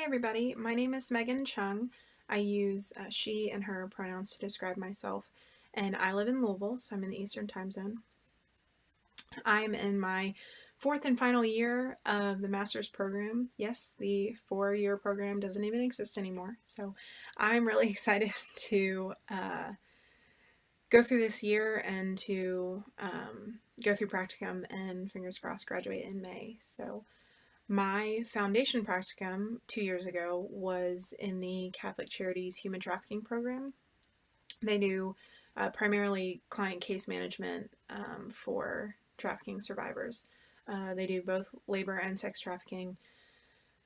everybody, my name is Megan Chung. I use she and her pronouns to describe myself, and I live in Louisville, so I'm in the Eastern Time Zone. I'm in my fourth and final year of the master's program. Yes, the 4-year program doesn't even exist anymore, so I'm really excited to go through this year and to go through practicum and fingers crossed graduate in May. So my foundation practicum 2 years ago was in the Catholic Charities Human Trafficking Program. They do primarily client case management for trafficking survivors. They do both labor and sex trafficking.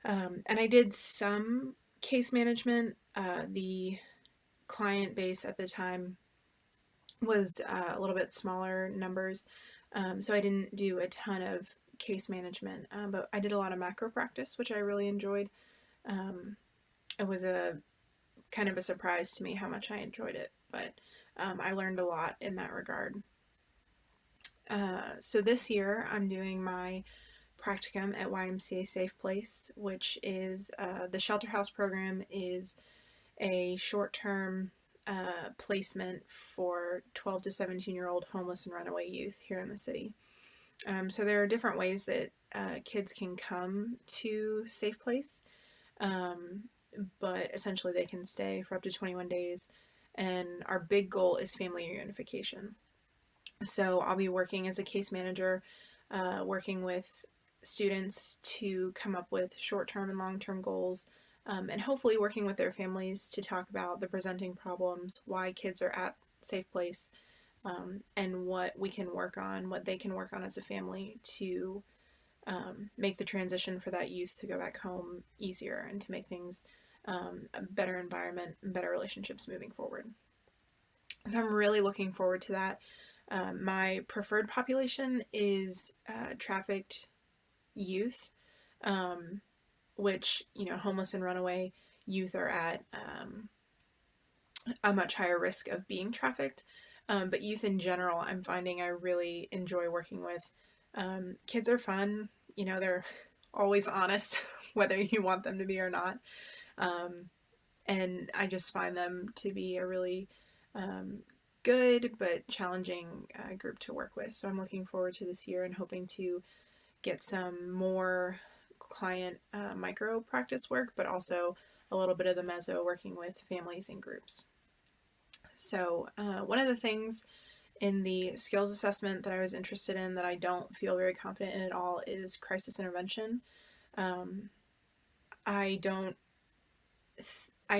And I did some case management. The client base at the time was a little bit smaller numbers, so I didn't do a ton of case management, but I did a lot of macro practice, which I really enjoyed. It was a kind of a surprise to me how much I enjoyed it, but I learned a lot in that regard. So this year I'm doing my practicum at YMCA Safe Place, which is the shelter house program is a short-term placement for 12 to 17-year-old homeless and runaway youth here in the city. So there are different ways that kids can come to Safe Place, but essentially they can stay for up to 21 days, and our big goal is family reunification. So I'll be working as a case manager, working with students to come up with short-term and long-term goals, and hopefully working with their families to talk about the presenting problems, why kids are at Safe Place, and what we can work on, what they can work on as a family to make the transition for that youth to go back home easier and to make things a better environment and better relationships moving forward. So I'm really looking forward to that. My preferred population is trafficked youth, which, homeless and runaway youth are at a much higher risk of being trafficked. But youth in general, I'm finding I really enjoy working with. Kids are fun, they're always honest, whether you want them to be or not. And I just find them to be a really good but challenging group to work with. So I'm looking forward to this year and hoping to get some more client micro practice work, but also a little bit of the meso working with families and groups. So one of the things in the skills assessment that I was interested in that I don't feel very confident in at all is crisis intervention. I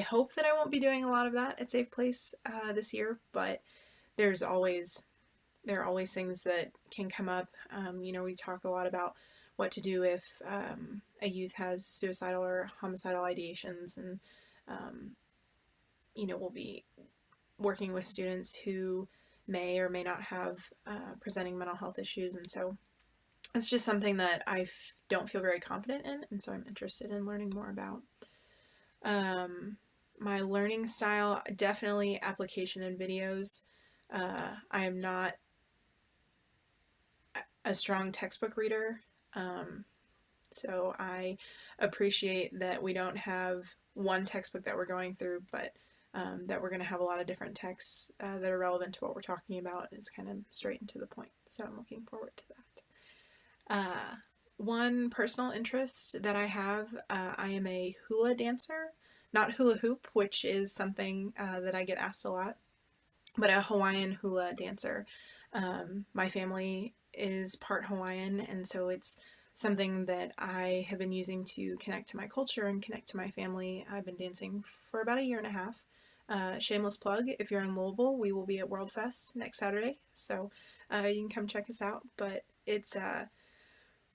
hope that I won't be doing a lot of that at Safe Place this year, but there are always things that can come up. We talk a lot about what to do if a youth has suicidal or homicidal ideations, and we'll be working with students who may or may not have presenting mental health issues, and so it's just something that I don't feel very confident in, and so I'm interested in learning more about. My learning style, definitely application and videos. I am not a strong textbook reader, so I appreciate that we don't have one textbook that we're going through, but that we're going to have a lot of different texts that are relevant to what we're talking about. It's kind of straight and to the point, so I'm looking forward to that. One personal interest that I have, I am a hula dancer, not hula hoop, which is something that I get asked a lot, but a Hawaiian hula dancer. My family is part Hawaiian, and so it's something that I have been using to connect to my culture and connect to my family. I've been dancing for about a year and a half. Shameless plug, if you're in Louisville, we will be at World Fest next Saturday, so you can come check us out. But it's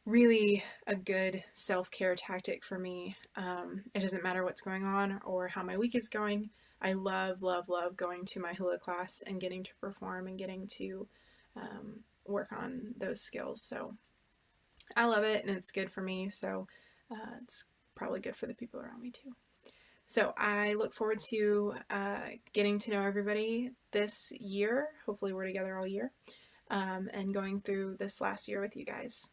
really a good self-care tactic for me. It doesn't matter what's going on or how my week is going. I love, love, love going to my hula class and getting to perform and getting to work on those skills. So I love it, and it's good for me, so it's probably good for the people around me too. So I look forward to getting to know everybody this year. Hopefully we're together all year, and going through this last year with you guys.